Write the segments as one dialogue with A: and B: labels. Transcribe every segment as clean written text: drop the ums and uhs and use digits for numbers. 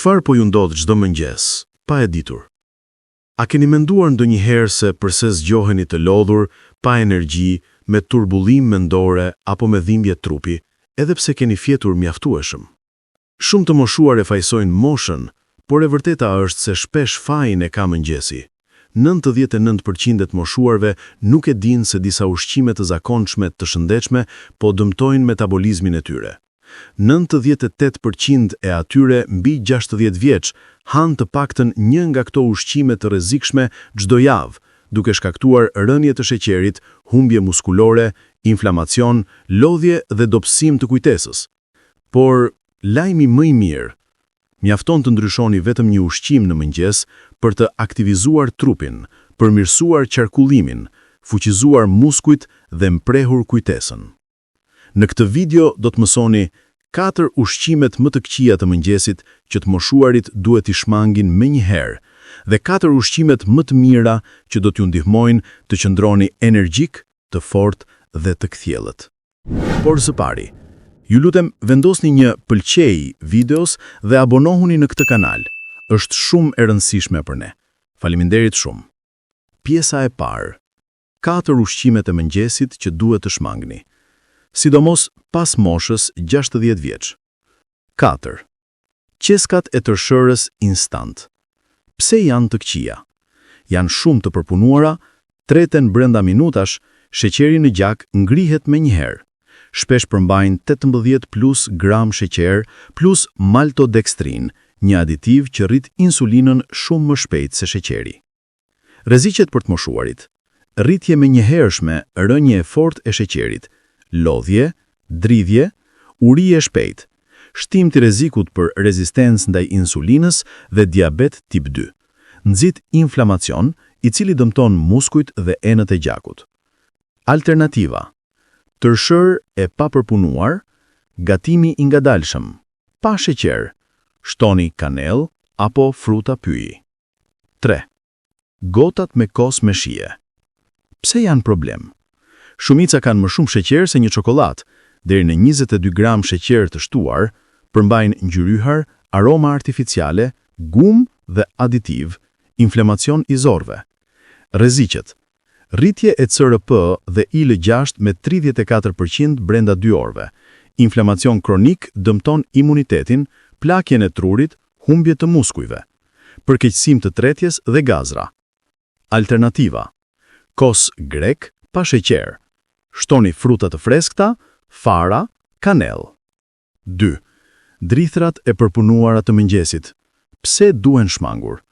A: Çfarë po ju ndodh çdo mëngjes, pa e ditur? A keni menduar ndonjëherë se përse zgjoheni të lodhur, pa energji, me turbullim mendore apo me dhimbje trupi, edhe pse keni fjetur mjaftueshëm? Shumë të moshuar e fajsojnë moshën, por e vërteta është se shpesh fajin e ka mëngjesi. 99% të moshuarve nuk e dinë se disa ushqime të zakonshme të shëndetshme po dëmtojnë metabolizmin e tyre. 98% e atyre mbi 60 vjeç hanë të paktën një nga këto ushqime të rrezikshme çdo javë, duke shkaktuar rënje të sheqerit, humbje muskulore, inflamacion, lodhje dhe dobësim të kujtesës. Por lajmi më i mirë, mjafton të ndryshoni vetëm një ushqim në mëngjes për të aktivizuar trupin, përmirësuar qarkullimin, fuqizuar muskujt dhe mprehur kujtesën. Në këtë video do të mësoni 4 ushqimet më të këqija të mëngjesit që të moshuarit duhet t'i shmangin menjëherë dhe 4 ushqimet më të mira që do t'ju ndihmojnë të qëndroni energjik, të fortë dhe të kthjellët. Por së pari, ju lutem vendosni një pëlqej videos dhe abonohuni në këtë kanal. Është shumë e rëndësishme për ne. Faleminderit shumë. Pjesa e parë. 4 ushqimet e mëngjesit që duhet të shmangni. Sidomos pas moshës 60 vjeç. 4. Qeskat e tërshërës instant. Pse janë të këqija? Janë shumë të përpunuara, treten brenda minutash, sheqeri në gjak ngrihet menjëherë. Shpesh përmbajnë 18+ gram sheqer plus maltodextrin, një aditiv që rrit insulinën shumë më shpejt se sheqeri. Rreziqet për të moshuarit. Rritje menjëhershme, rënje e fortë e sheqerit, lodhje, dridhje, uri e shpejt, shtim të rrezikut për rezistencë ndaj insulinës dhe diabet tip 2, nxit inflamacion i cili dëmton muskujt dhe enët e gjakut. Alternativa: tërshërë e papërpunuar, gatimi i ngadalshëm, pa sheqer, shtoni kanell apo fruta pyj. 3. Gotat me kos me shije. Pse janë problem? Shumica kanë më shumë sheqer se një çokoladë, deri në 22 gram sheqer të shtuar, përmbajnë ngjyryhar, aroma artificiale, gum dhe aditiv, inflamacion i zorve. Rreziqet: rritje e CRP dhe IL-6 me 34% brenda 2 orëve. Inflamacion kronik dëmton imunitetin, plakjen e trurit, humbje të muskujve. Përkeqësim të tretjes dhe gazra. Alternativa: kos grek pa sheqer. Shtoni fruta të freskëta, fara, kanell. 2. Drithrat e përpunuara të mëngjesit. Pse duhen shmangur?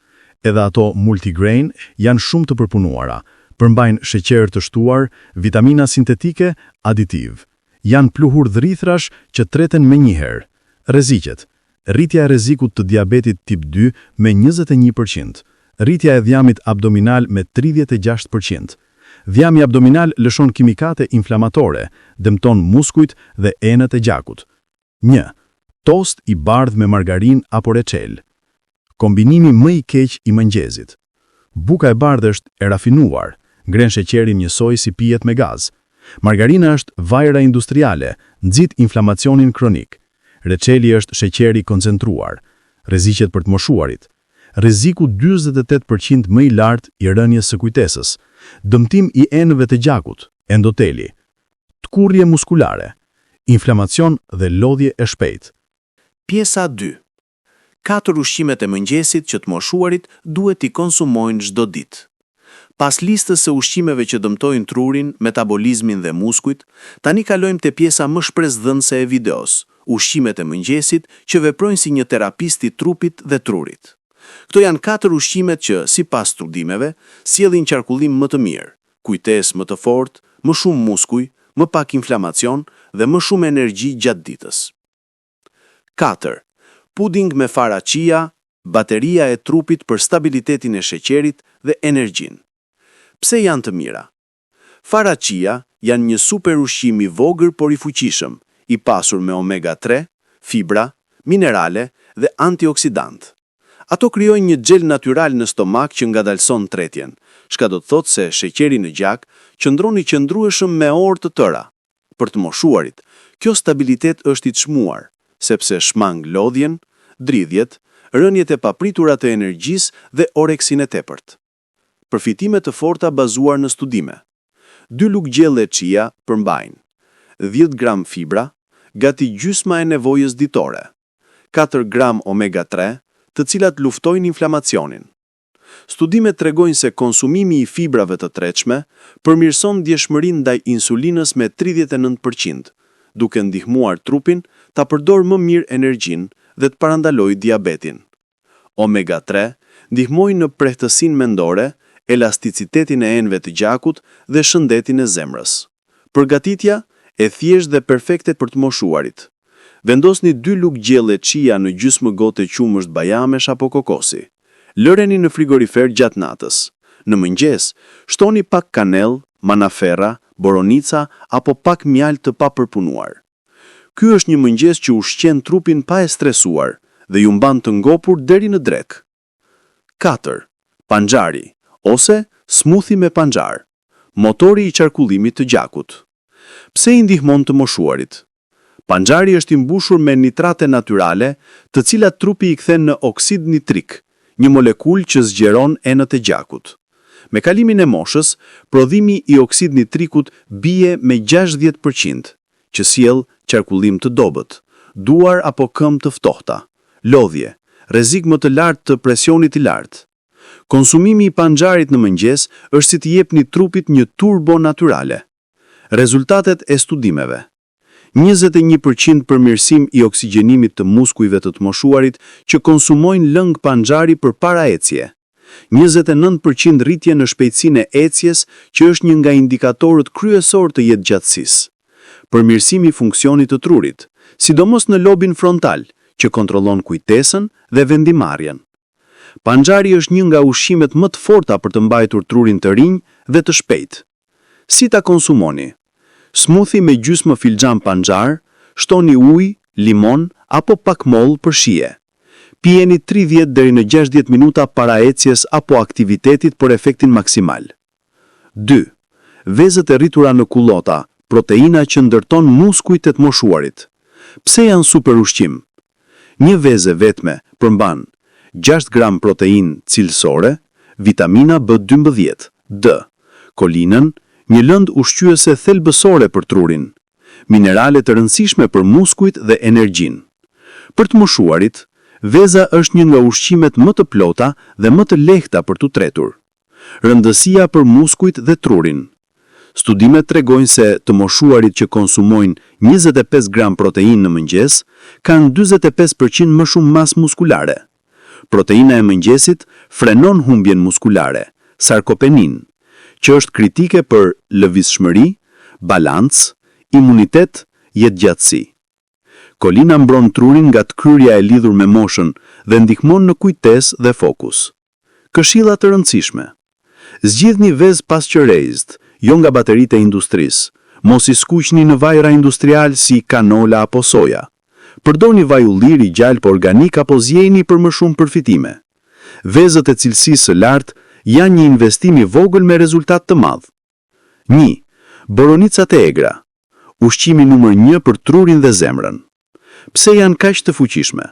A: Edhe ato multigrain janë shumë të përpunuara, përmbajnë sheqer të shtuar, vitamina sintetike, aditiv. Janë pluhur drithrash që treten menjëherë. Rreziqet: rritja e rrezikut të diabetit tip 2 me 21%, rritja e dhjamit abdominal me 36%. Dhjami abdominal lëshon kimikate inflamatore, dëmton muskujt dhe enët e gjakut. 1. Tost i bardh me margarin apo reçel. Kombinimi më i keq i mëngjesit. Buka e bardhë është e rafinuar, ngren sheqerin njësoj si pijet me gaz. Margarina është vajra industriale, nxit inflamacionin kronik. Reçeli është sheqeri koncentruar. Rreziqet për të moshuarit. Rreziku 48% më i lartë i rënjes së kujtesës, dëmtim i enëve të gjakut, endoteli, tkurrje muskulare, inflamacion dhe lodhje e shpejtë.
B: Pjesa 2. 4 ushqimet e mëngjesit që të moshuarit duhet t'i konsumojnë çdo ditë. Pas listës së ushqimeve që dëmtojnë trurin, metabolizmin dhe muskujt, tani kalojmë te pjesa më shpresdhënëse e videos, ushqimet e mëngjesit që veprojnë si një terapist i trupit dhe trurit. Këto janë 4 ushqimet që, sipas studimeve, sjellin qarkullim më të mirë, kujtesë më të fortë, më shumë muskuj, më pak inflamacion dhe më shumë energji gjatë ditës. 4. Puding me fara chia, bateria e trupit për stabilitetin e sheqerit dhe energjin. Pse janë të mira? Fara chia janë një super ushqim i vogël por i fuqishëm, i pasur me omega 3, fibra, minerale dhe antioksidant. Ato krijojnë një xhel natyral në stomak që ngadalson tretjen, çka do të thotë se sheqeri në gjak qëndron i qëndrueshëm me orë të tëra. Për të moshuarit, kjo stabilitet është i çmuar, sepse shmang lodhjen, dridhjet, rënjet e papritura të energjisë dhe oreksin e tepërt. Përfitime të forta bazuar në studime. 2 lugë gjelle chia përmbajnë 10 gram fibra, gati gjysma e nevojës ditore, 4 gram omega-3, të cilat luftojnë inflamacionin. Studimet tregojnë se konsumimi i fibrave të tretshme përmirëson ndjeshmërinë ndaj insulinës me 39%, duke ndihmuar trupin ta përdorë më mirë energjinë dhe të parandalojë diabetin. Omega-3 ndihmojnë në prehtësinë mendore, elasticitetin e enëve të gjakut dhe shëndetin e zemrës. Përgatitja e thjeshtë dhe perfekte për të moshuarit. Vendosni 2 lugë gjelle chia në gjysmë gote qumësht bajamesh apo kokosi. Lëreni në frigorifer gjatë natës. Në mëngjes, shtoni pak kanell, manafera, boronica apo pak mjaltë të papërpunuar. Ky është një mëngjes që ushqen trupin pa e stresuar dhe ju mban të ngopur deri në drekë. 4. Panxari ose smoothie me panxar, motori i qarkullimit të gjakut. Pse i ndihmon të moshuarit? Panxari është i mbushur me nitrate natyrale, të cilat trupi i kthen në oksid nitrik, një molekul që zgjeron enët e gjakut. Me kalimin e moshës, prodhimi i oksid nitrikut bie me 60%, që sjell qarkullim të dobët, duar apo këmbë të ftohta, lodhje, rrezik më të lartë të presionit i lartë. Konsumimi i panxarit në mëngjes është si të jepni trupit një turbo natyrale. Rezultatet e studimeve. 21% përmirësim i oksigjenimit të muskujve të moshuarit që konsumojnë lëng panxari përpara ecje. 29% rritje në shpejtësinë e ecjes, që është një nga indikatorët kryesor të jetëgjatësisë. Përmirësimi i funksionit të trurit, sidomos në lobin frontal, që kontrollon kujtesën dhe vendimarrjen. Panxari është një nga ushqimet më të forta për të mbajtur trurin të rinj dhe të shpejtë. Si ta konsumoni? Smoothie me gjysmë filxhan panxar, shtoni ujë, limon apo pak mollë për shije. Pijeni 30 deri në 60 minuta para ecjes apo aktivitetit për efektin maksimal. 2. Vezët e rritura në kullota, proteina që ndërton muskujt e të moshuarit. Pse janë super ushqim? Një vezë vetme përmban 6 gram protein cilësore, vitamina B12, D, kolinën, një lëndë ushqyese thelbësore për trurin, minerale të rëndësishme për muskujt dhe energjinë. Për të moshuarit, veza është një nga ushqimet më të plota dhe më të lehta për të tretur. Rëndësia për muskujt dhe trurin. Studimet tregojnë se të moshuarit që konsumojnë 25 gram protein në mëngjes kanë 45% më shumë masë muskulare. Proteina e mëngjesit frenon humbjen muskulare, sarkopenin, që është kritike për lëvizshmëri, balancë, imunitet, jetëgjatësi. Kolina mbron trurin nga tkyrja e lidhur me moshën dhe ndihmon në kujtesë dhe fokus. Këshilla të rëndësishme. Zgjidhni vezë pasteurized, jo nga bateritë e industrisë. Mos i skuqni në vajra industrial si kanola apo soja. Përdorni vaj ulliri gjalp organik apo zjeni për më shumë përfitime. Vezët e cilësisë së lartë janë një investim i vogël me rezultat të madh. 1. Boronicat e egra. Ushqimi numër 1 për trurin dhe zemrën. Pse janë kaq të fuqishme?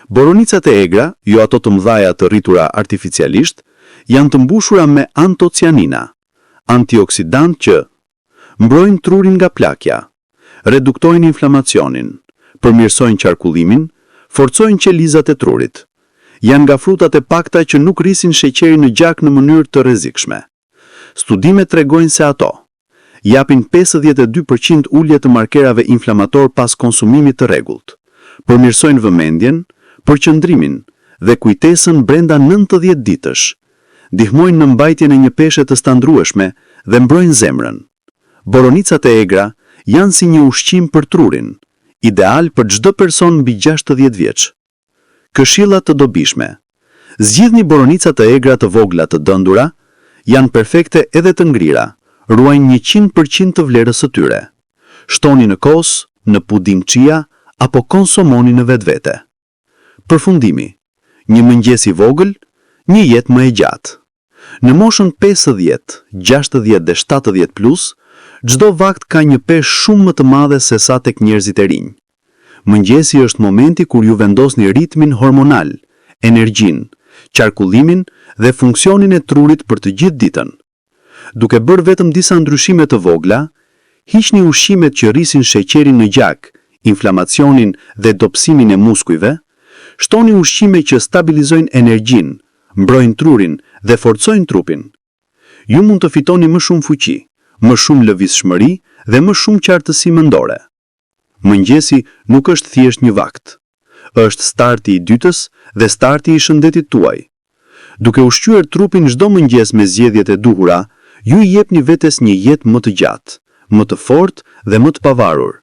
B: Boronicat e egra, jo ato të mëdhaja të rritura artificialisht, janë të mbushura me antocianina, antioksidant që mbrojnë trurin nga plakja, reduktojnë inflamacionin, përmirësojnë qarkullimin, forcojnë qelizat e trurit. Janë nga frutat e pakta që nuk rrisin sheqerin në gjak në mënyrë të rrezikshme. Studimet tregojnë se ato japin 52% ulje të markerave inflamator pas konsumimit të rregullt, përmirësojnë vëmendjen, përqendrimin dhe kujtesën brenda 90 ditësh, ndihmojnë në mbajtjen e një peshe të standrueshme dhe mbrojnë zemrën. Boronicat e egra janë si një ushqim për trurin, ideal për çdo person mbi 60 vjeç. Këshilla të dobishme. Zgjidhni boronica të egra të vogla të dëndura, janë perfekte edhe të ngrira, ruajnë 100% të vlerës së tyre. Shtoni në kos, në pudim chia apo konsumoni në vetvete. Përfundimi. Një mëngjes i vogël, një jetë më e gjatë. Në moshën 50, 60 dhe 70 plus, çdo vakt ka një peshë shumë më të madhe se sa tek njerëzit e rinj. Mëngjesi është momenti kur ju vendosni ritmin hormonal,
C: energjinë, qarkullimin dhe funksionin e trurit për të gjithë ditën. Duke bërë vetëm disa ndryshime të vogla, hiqni ushqimet që rrisin sheqerin në gjak, inflamacionin dhe dobësimin e muskujve, shtoni ushqime që stabilizojnë energjinë, mbrojnë trurin dhe forcojnë trupin. Ju mund të fitoni më shumë fuqi, më shumë lëvizshmëri dhe më shumë qartësi mendore. Mëngjesi nuk është thjesht një vakt. Është starti i dytës dhe starti i shëndetit tuaj. Duke ushqyer trupin çdo mëngjes me zgjedhjet e duhura, ju I jepni vetes një jetë më të gjatë, më të fortë dhe më të pavarur.